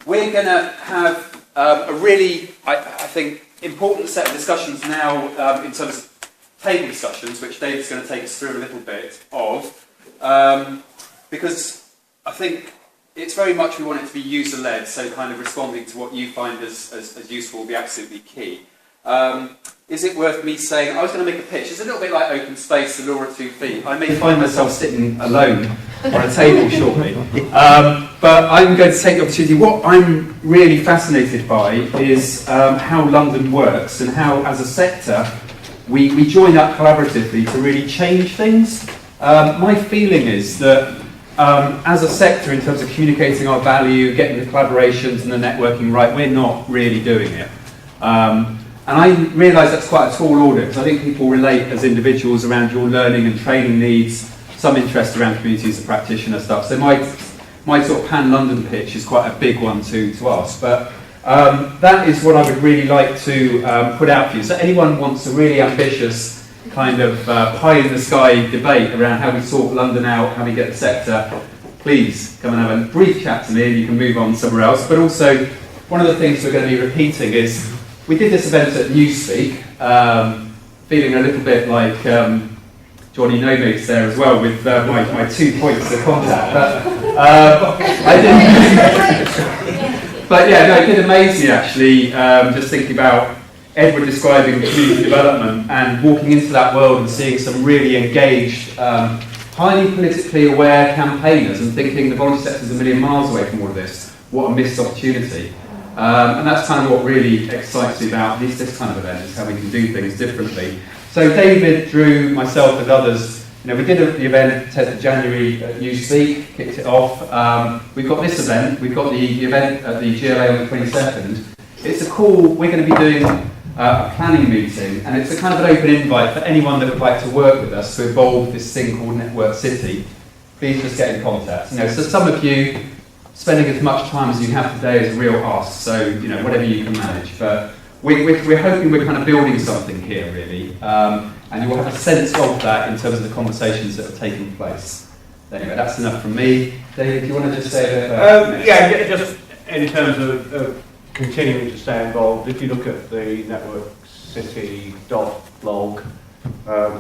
We're going to have a really, I think, important set of discussions now in terms of table discussions, which David's going to take us through a little bit of, because I think it's very much we want it to be user-led, so kind of responding to what you find as useful will be absolutely key. Is it worth me saying, I was going to make a pitch, it's a little bit like open space, the law of 2 feet. I may find myself sitting alone on a table shortly, but I'm going to take the opportunity. What I'm really fascinated by is how London works and how, as a sector, we join up collaboratively to really change things. My feeling is that as a sector, in terms of communicating our value, getting the collaborations and the networking right, we're not really doing it. And I realise that's quite a tall order, because I think people relate as individuals around your learning and training needs, some interest around communities of practitioner stuff. So my sort of pan-London pitch is quite a big one to ask. But that is what I would really like to put out for you. So anyone wants a really ambitious kind of pie-in-the-sky debate around how we sort London out, how we get the sector, please come and have a brief chat to me and you can move on somewhere else. But also, one of the things we're going to be repeating is, we did this event at Newspeak, feeling a little bit like Johnny No-Mates there as well, with my 2 points of contact. But I didn't. But yeah, no, it did amaze me actually, just thinking about Edward describing community development and walking into that world and seeing some really engaged, highly politically aware campaigners and thinking the voluntary sector is a million miles away from all of this. What a missed opportunity. And that's kind of what really excites me about this kind of event, is how we can do things differently. So David, Drew, myself and others, we did the event 10th of January at Newspeak, kicked it off. We've got this event, we've got the event at the GLA on the 22nd. It's a call, we're going to be doing a planning meeting, and it's a kind of an open invite for anyone that would like to work with us to evolve this thing called Network City. Please just get in contact. So some of you, spending as much time as you have today is a real ask, so whatever you can manage. But we're hoping we're kind of building something here, really, and you will have a sense of that in terms of the conversations that are taking place. Anyway, that's enough from me. David, do you want to just say a bit about yeah, just in terms of continuing to stay involved, if you look at the netwcity.blog,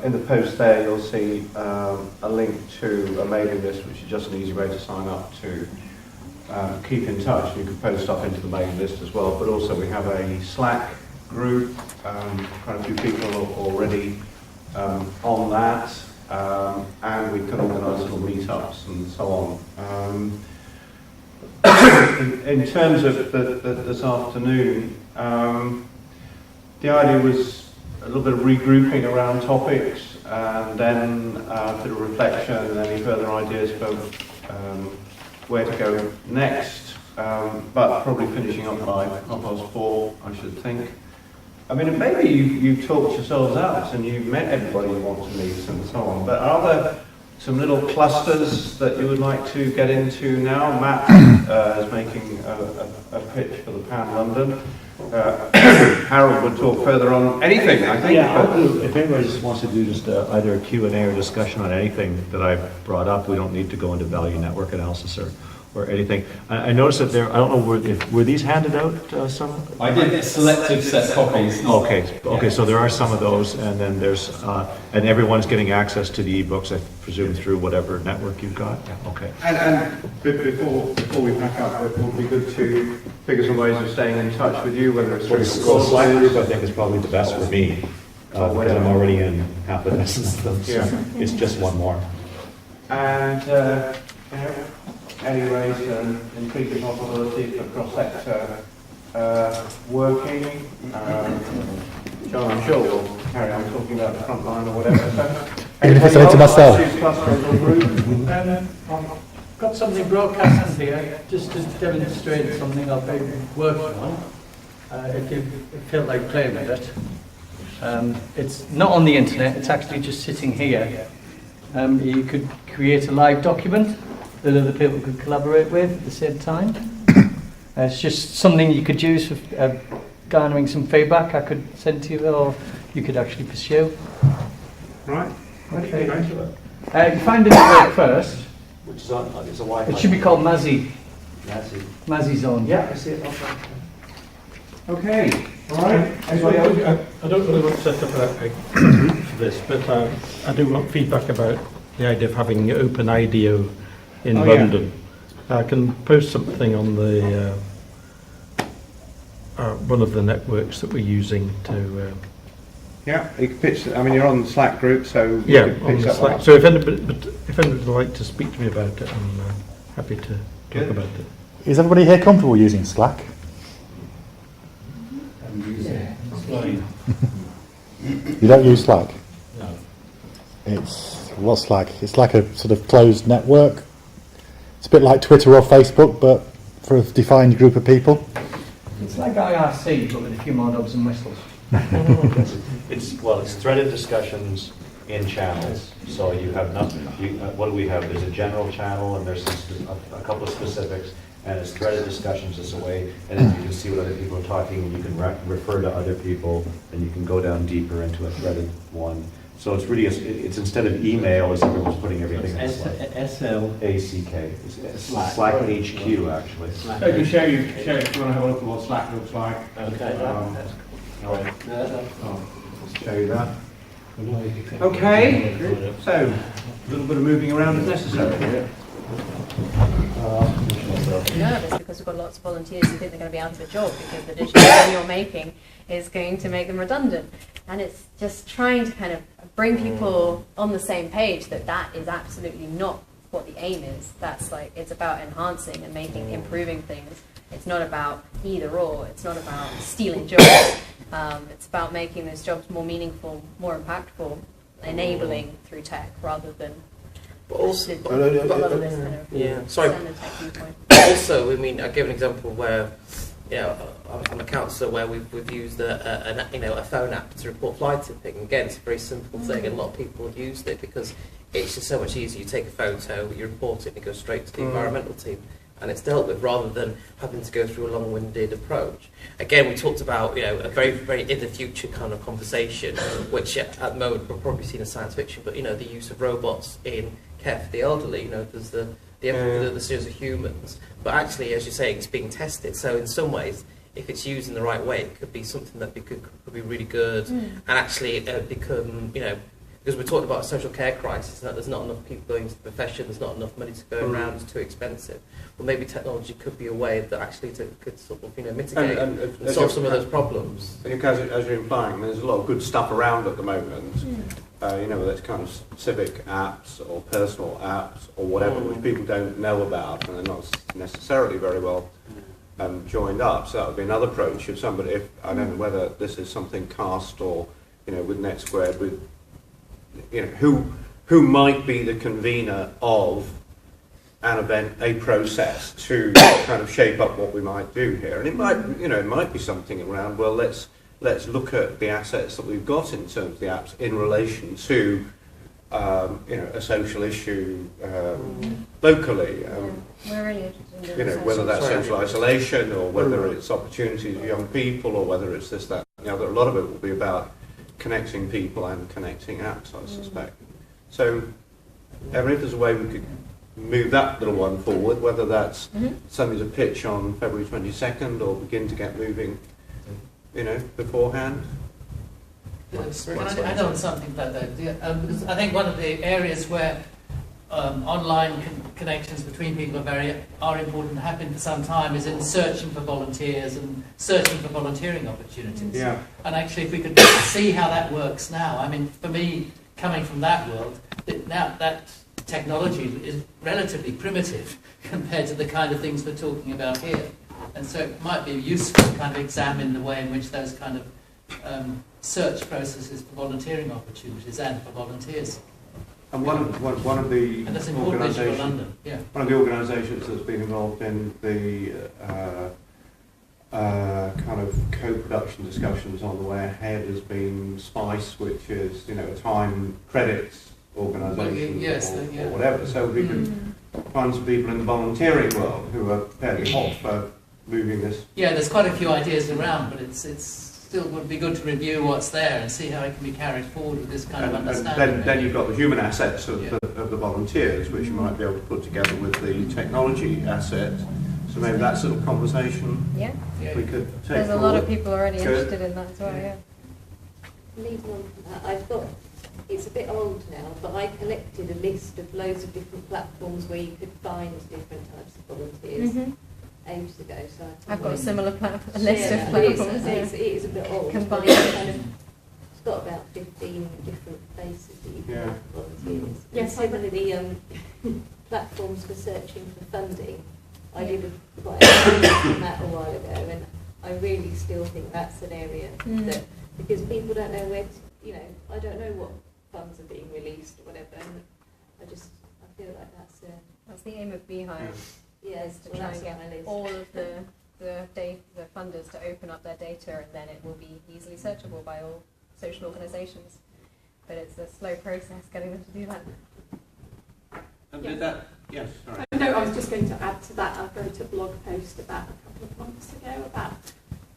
in the post there you'll see a link to a mailing list, which is just an easy way to sign up to. Keep in touch. You can post stuff into the mailing list as well, but also we have a Slack group, quite a few people are already on that, and we can organise little meetups and so on. In terms of this afternoon, the idea was a little bit of regrouping around topics, and then a bit of reflection and any further ideas for where to go next, but probably finishing up by 4:30, I should think. I mean, maybe you've talked yourselves out and you've met everybody you want to meet and so on, but are there some little clusters that you would like to get into now? Matt is making a pitch for the Pan London. Harold would talk further on anything, I think. Yeah, if anybody just wants to do just either a Q&A or discussion on anything that I've brought up, we don't need to go into value network analysis or anything. I noticed that there, I don't know, were these handed out some? I did a selective set of copies. Okay, so there are some of those, and then there's, and everyone's getting access to the ebooks, I presume, through whatever network you've got? Yeah, okay. And before we pack up, it would be good to figure some ways of staying in touch with you, whether it's through the Slack group, I think is probably the best for me, because I'm already in half a dozen of them, so it's just one more. And, any ways intriguing possibility for cross-sector working. John, I'm sure will carry on talking about the front line or whatever. So, I've got something broadcast here, just to demonstrate something I've been working on. If you feel like playing with it. It's not on the internet, it's actually just sitting here. You could create a live document that other people could collaborate with at the same time. It's just something you could use for garnering some feedback I could send to you, or you could actually pursue. Right. Okay. You find the network first. Which is on, it's a Wi-Fi. It should be called Mazzy. That's it. Mazzy's on. Yeah, I see it. Okay. All right. I don't really want to set up a group for this, but I do want feedback about the idea of having open IDEO in London. I can post something on the one of the networks that we're using to. Yeah, you can pitch. I mean, you're on the Slack group, so you Yeah, can on pitch the that Slack. one. So if anybody would like to speak to me about it, I'm happy to talk about it. Is everybody here comfortable using Slack? You don't use Slack? No. What's Slack? It's like a sort of closed network. It's a bit like Twitter or Facebook, but for a defined group of people. It's like IRC, but with a few more knobs and whistles. It's threaded discussions in channels. So you have nothing. What do we have? There's a general channel, and there's a couple of specifics, and it's threaded discussions as a way. And then you can see what other people are talking, and you can refer to other people, and you can go down deeper into a threaded one. So it's really it's instead of email, as everyone's putting everything in Slack. SLACK. It's Slack HQ actually. I can show you if you want to have a look at what Slack looks like. Okay. All right. I'll show you that. Okay. So a little bit of moving around is necessary. Nervous because we've got lots of volunteers who think they're going to be out of a job because the digital thing you're making is going to make them redundant. And it's just trying to kind of bring people on the same page that that is absolutely not what the aim is. That's like, it's about enhancing and making, improving things. It's not about either or. It's not about stealing jobs. It's about making those jobs more meaningful, more impactful, enabling through tech rather than But also, a lot of this kind of standard tech viewpoint. Also, I mean, I give an example where, I'm a counsellor where we've used a phone app to report fly tipping. Again, it's a very simple thing, and a lot of people have used it because it's just so much easier. You take a photo, you report it, and it goes straight to the environmental team, and it's dealt with rather than having to go through a long-winded approach. Again, we talked about a very, very in the future kind of conversation, which at the moment we're probably seen as science fiction, but the use of robots in care for the elderly. There's the series of humans, but actually, as you're saying, it's being tested. So in some ways, if it's used in the right way, it could be something that could be really good, and actually become because we're talking about a social care crisis, that there's not enough people going into the profession, there's not enough money to go around, it's too expensive. Well, maybe technology could be a way that actually could sort of mitigate and solve some of those problems. And as you're implying, there's a lot of good stuff around at the moment. Whether it's kind of civic apps or personal apps or whatever, which people don't know about and they're not necessarily very well joined up. So that would be another approach. If I don't know whether this is something cast or with NetSquared, with who might be the convener of an event, a process to kind of shape up what we might do here. And it might be something around, well, let's look at the assets that we've got in terms of the apps in relation to a social issue locally. We're really interested in Whether that's social isolation or whether it's opportunities for young people or whether it's this, that, and the other. A lot of it will be about connecting people and connecting apps, I suspect. So, Evan, if there's a way we could move that little one forward, whether that's something to pitch on February 22nd or begin to get moving, beforehand. Can I add on something about that? Because I think one of the areas where online connections between people are important and have been for some time is in searching for volunteers and searching for volunteering opportunities. Yeah. And actually, if we could see how that works now, I mean, for me, coming from that world, now that technology is relatively primitive compared to the kind of things we're talking about here. And so it might be useful to kind of examine the way in which those kind of search processes for volunteering opportunities and for volunteers. And one of the And that's important issue for London. Yeah. One of the organisations that's been involved in the kind of co-production discussions on the way ahead has been SPICE, which is a time credits organisation or whatever. So we can find some people in the volunteering world who are fairly hot for moving this. Yeah, there's quite a few ideas around, but it's still would be good to review what's there and see how it can be carried forward with this kind of understanding. And then you've got the human assets of the volunteers, which you might be able to put together with the technology asset. So maybe that sort of conversation Yeah, we could take there's a lot of forward. people already Good. interested in that as well, yeah. Leading on from that, I've got, it's a bit old now, but I collected a list of loads of different platforms where you could find different types of volunteers Mhm. ages ago. So I've got a similar list of yeah, platforms. it is a bit old. Combined. But it's kind of, it's got about 15 different places that you can Yeah. have volunteers. Yes, And similarly, platforms for searching for funding. I did quite a study on that a while ago, and I really still think that's an area that, because people don't know where to, you know, I don't know what funds are being released or whatever, and I feel like That's the aim of Beehive, yeah, is to well, try that's and get on my list. all of the funders to open up their data, and then it will be easily searchable by all social organisations. But it's a slow process getting them to do that. And did that, yes, sorry. No, I was just going to add to that. I wrote a blog post about a couple of months ago about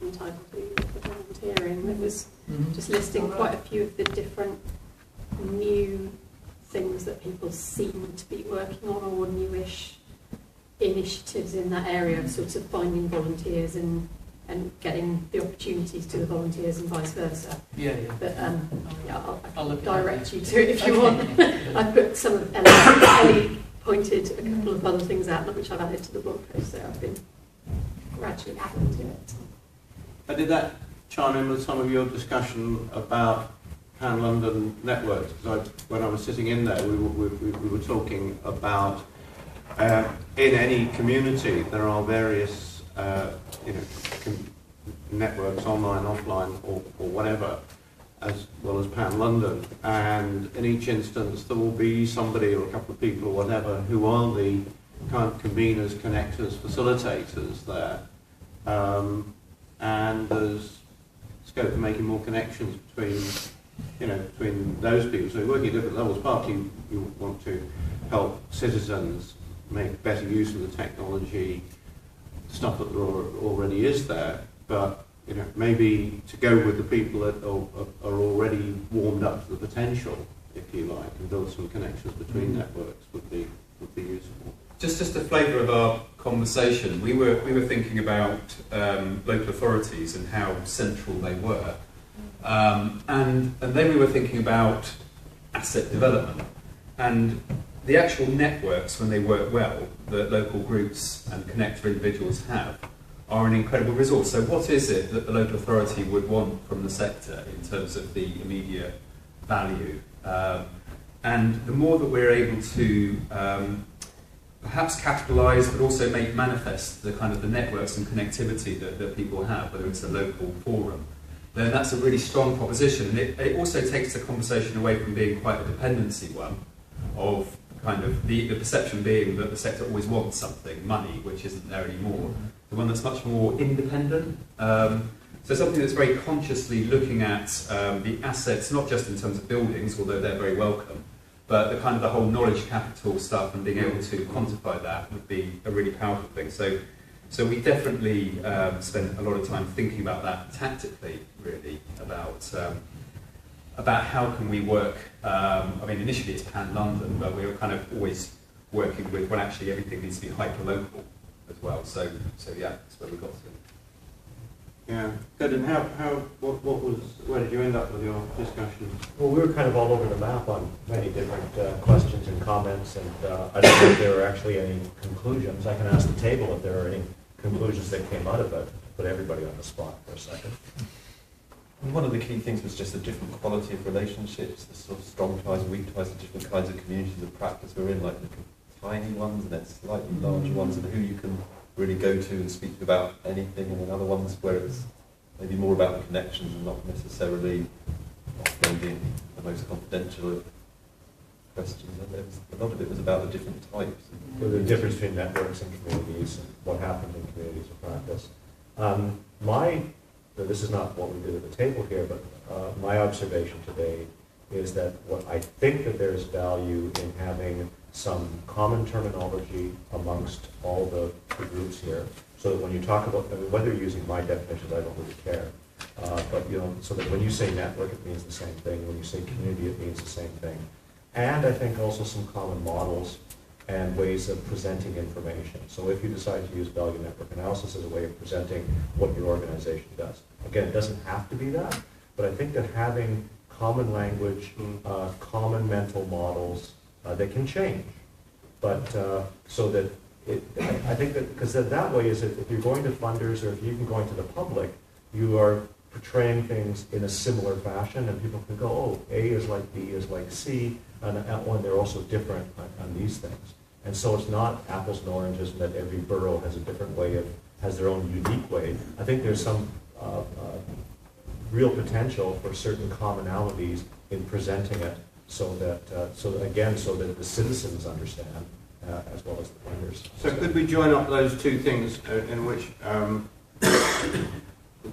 entitled for volunteering. That was just listing quite a few of the different new things that people seem to be working on, or newish initiatives in that area of sort of finding volunteers and getting the opportunities to the volunteers and vice versa. Yeah, yeah. But yeah, I'll I'll look at direct that. you to it if you want. I've put some of Ellie pointed a couple of other things out, which I've added to the blog post, so I've been gradually adding to it. And did that chime in with some of your discussion about Pan-London networks? Because when I was sitting in there, we were talking about in any community there are various networks, online, offline, or whatever, as well as Pan-London, and in each instance there will be somebody or a couple of people or whatever who are the kind of conveners, connectors, facilitators there, and there's scope for making more connections between those people. So you're working at different levels. Partly you want to help citizens make better use of the technology, stuff that already is there, but maybe to go with the people that are already warmed up to the potential, if you like, and build some connections between networks would be useful. Just a flavour of our conversation, we were thinking about local authorities and how central they were, and then we were thinking about asset development and the actual networks, when they work well, that local groups and connector individuals have, are an incredible resource. So what is it that the local authority would want from the sector in terms of the immediate value? And the more that we're able to perhaps capitalise, but also make manifest the kind of the networks and connectivity that people have, whether it's a local forum, then that's a really strong proposition. And it also takes the conversation away from being quite a dependency one, of kind of the perception being that the sector always wants something, money, which isn't there anymore. The one that's much more independent. So something that's very consciously looking at the assets, not just in terms of buildings, although they're very welcome, but the kind of the whole knowledge capital stuff and being able to quantify that would be a really powerful thing. So we definitely spent a lot of time thinking about that tactically, really, about how can we work. I mean, initially it's Pan-London, but we were kind of always working with, well, actually everything needs to be hyper-local as well. So yeah, that's where we got to. Yeah, good. And where did you end up with your discussion? Well, we were kind of all over the map on many different questions and comments, and I don't know if there were actually any conclusions. I can ask the table if there are any conclusions that came out of it, to put everybody on the spot for a second. One of the key things was just the different quality of relationships, the sort of strong ties and weak ties, the different kinds of communities of practice we're in, like the tiny ones and then slightly larger ones, and who you can really go to and speak to about anything, and then other ones where it's maybe more about the connections and not necessarily offloading the most confidential of questions. And a lot of it was about the different types. So the difference between networks and communities, and what happened in communities of practice. This is not what we did at the table here, but my observation today is that what I think that there's value in having some common terminology amongst all the groups here, so that when you talk about, whether you're using my definitions, I don't really care, but so that when you say network, it means the same thing. When you say community, it means the same thing. And I think also some common models and ways of presenting information. So if you decide to use value network analysis as a way of presenting what your organization does. Again, it doesn't have to be that, but I think that having common language, common mental models, they can change. But so that I think that, because that way is if you're going to funders or if you're even going to the public, you are portraying things in a similar fashion, and people can go, oh, A is like B is like C, and they're also different on these things. And so it's not apples and oranges, and that every borough has a different way has their own unique way. I think there's some real potential for certain commonalities in presenting it, so that the citizens understand as well as the funders. So could we join up those two things in which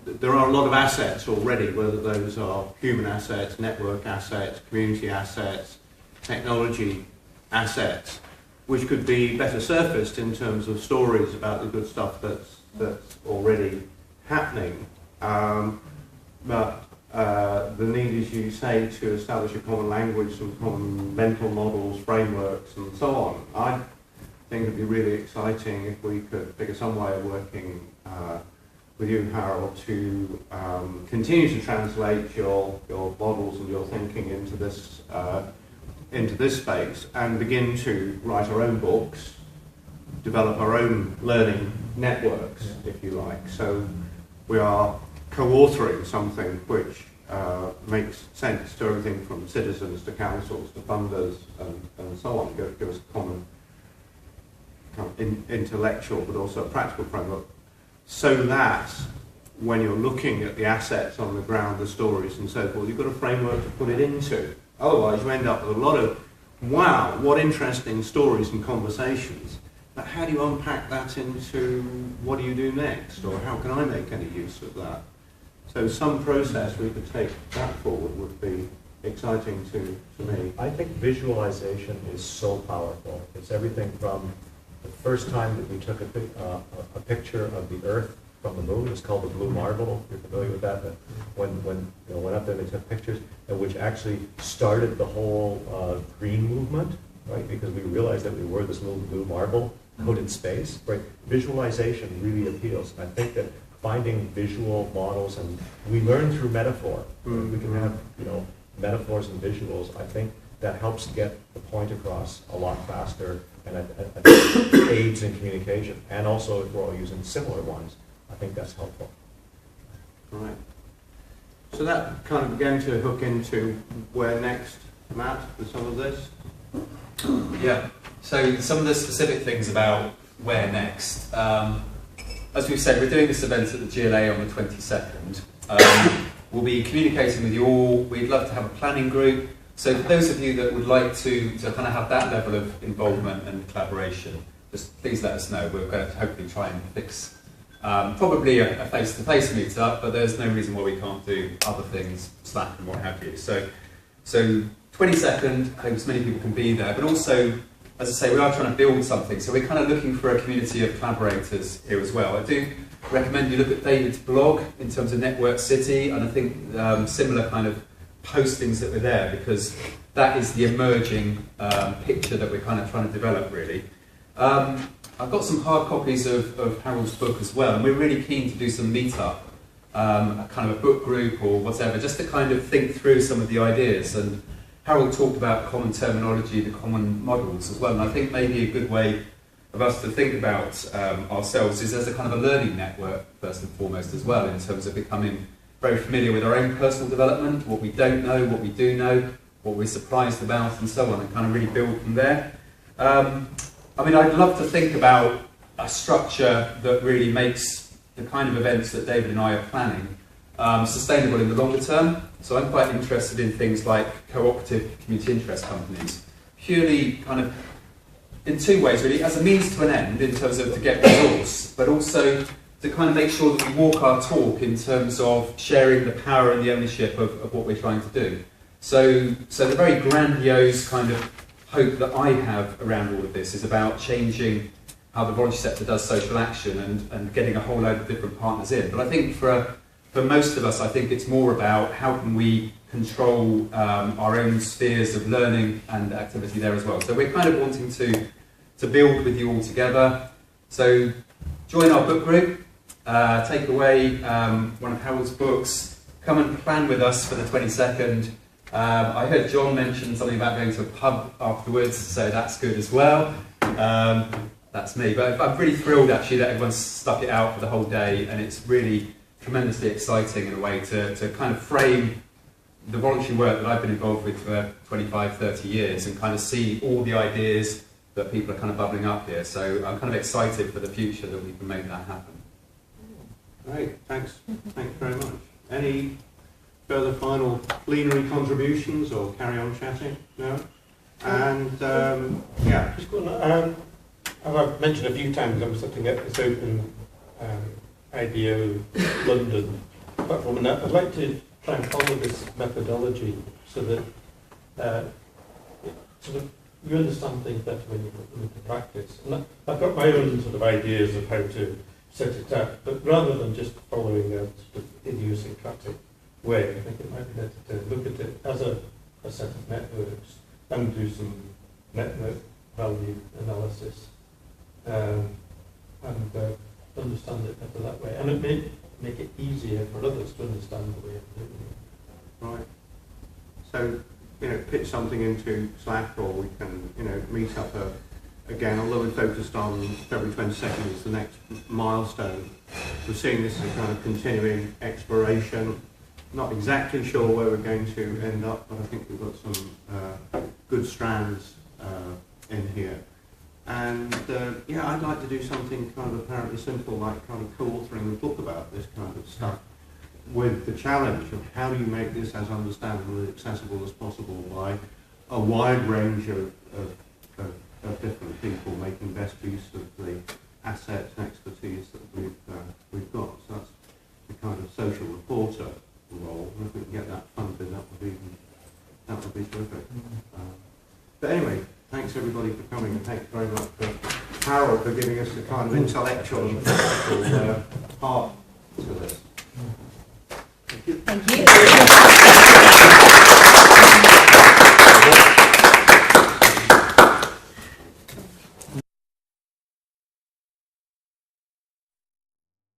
there are a lot of assets already, whether those are human assets, network assets, community assets, technology assets, which could be better surfaced in terms of stories about the good stuff that's already happening. But the need, as you say, to establish a common language, some common mental models, frameworks, and so on. I think it'd be really exciting if we could figure some way of working with you, Harold, to continue to translate your models and your thinking into this space, and begin to write our own books, develop our own learning networks, if you like. So we are co-authoring something which makes sense to everything from citizens to councils to funders and so on. Give us a common kind of intellectual but also a practical framework, so that when you're looking at the assets on the ground, the stories and so forth, you've got a framework to put it into. Otherwise you end up with a lot of, wow, what interesting stories and conversations, but how do you unpack that into what do you do next, or how can I make any use of that? So some process we could take that forward would be exciting to me. I think visualization is so powerful. It's everything from the first time that we took a picture of the Earth from the moon. It's called the Blue Marble. You're familiar with that? When went up there, they took pictures, and which actually started the whole green movement, right? Because we realized that we were this little blue marble out in space, right? Visualization really appeals. And I think that finding visual models, and we learn through metaphor. We can have metaphors and visuals. I think that helps get the point across a lot faster, and I think aids in communication. And also, if we're all using similar ones, I think that's helpful. Right. So that kind of began to hook into where next, Matt, with some of this? Yeah. So some of the specific things about where next. As we've said, we're doing this event at the GLA on the 22nd. We'll be communicating with you all. We'd love to have a planning group. So for those of you that would like to kind of have that level of involvement and collaboration, just please let us know. We're going to hopefully try and fix probably a face-to-face meet-up, but there's no reason why we can't do other things, Slack and what have you. So 22nd, I hope as many people can be there, but also, as I say, we are trying to build something, so we're kind of looking for a community of collaborators here as well. I do recommend you look at David's blog in terms of Network City, and I think similar kind of postings that were there, because that is the emerging picture that we're kind of trying to develop, really. I've got some hard copies of Harold's book as well, and we're really keen to do some meet-up, a kind of a book group or whatever, just to kind of think through some of the ideas. And Harold talked about common terminology, the common models as well, and I think maybe a good way of us to think about ourselves is as a kind of a learning network, first and foremost, as well, in terms of becoming very familiar with our own personal development, what we don't know, what we do know, what we're surprised about, and so on, and kind of really build from there. I mean, I'd love to think about a structure that really makes the kind of events that David and I are planning sustainable in the longer term. So I'm quite interested in things like cooperative community interest companies, purely kind of in two ways, really, as a means to an end in terms of to get resource, but also to kind of make sure that we walk our talk in terms of sharing the power and the ownership of what we're trying to do. So the very grandiose kind of hope that I have around all of this is about changing how the voluntary sector does social action and getting a whole load of different partners in. But I think for most of us, I think it's more about how can we control our own spheres of learning and activity there as well. So we're kind of wanting to to build with you all together. So join our book group, take away one of Harold's books, come and plan with us for the 22nd. I heard John mention something about going to a pub afterwards, so that's good as well. That's me, but I'm really thrilled actually that everyone's stuck it out for the whole day, and it's really tremendously exciting in a way to kind of frame the voluntary work that I've been involved with for 25, 30 years and kind of see all the ideas that people are kind of bubbling up here. So I'm kind of excited for the future that we can make that happen. Great, thanks very much. Any further final plenary contributions or carry on chatting? No? And yeah. Just going to, as I've mentioned a few times, I'm setting up this open IDEO London platform, and I'd like to try and follow this methodology so that sort of you understand things better when you put them into practice. And I've got my own sort of ideas of how to set it up, but rather than just following a sort of idiosyncratic way, I think it might be better to look at it as a set of networks and do some network value analysis and understand it better that way. And it may make it easier for others to understand the way of doing it. Right. So, pitch something into Slack, or we can, meet up again, although we're focused on February 22nd is the next milestone. We're seeing this as a kind of continuing exploration. Not exactly sure where we're going to end up, but I think we've got some good strands in here. And I'd like to do something kind of apparently simple, like kind of co-authoring a book about this kind of stuff, with the challenge of how do you make this as understandable and accessible as possible by a wide range of different people making best use of the assets and expertise that we've got. So that's the kind of social reporter role, and if we can get that funded, that would be terrific. But anyway, thanks everybody for coming, and thanks very much for Harold for giving us the kind of intellectual and practical part to this. Thank you. Thank you.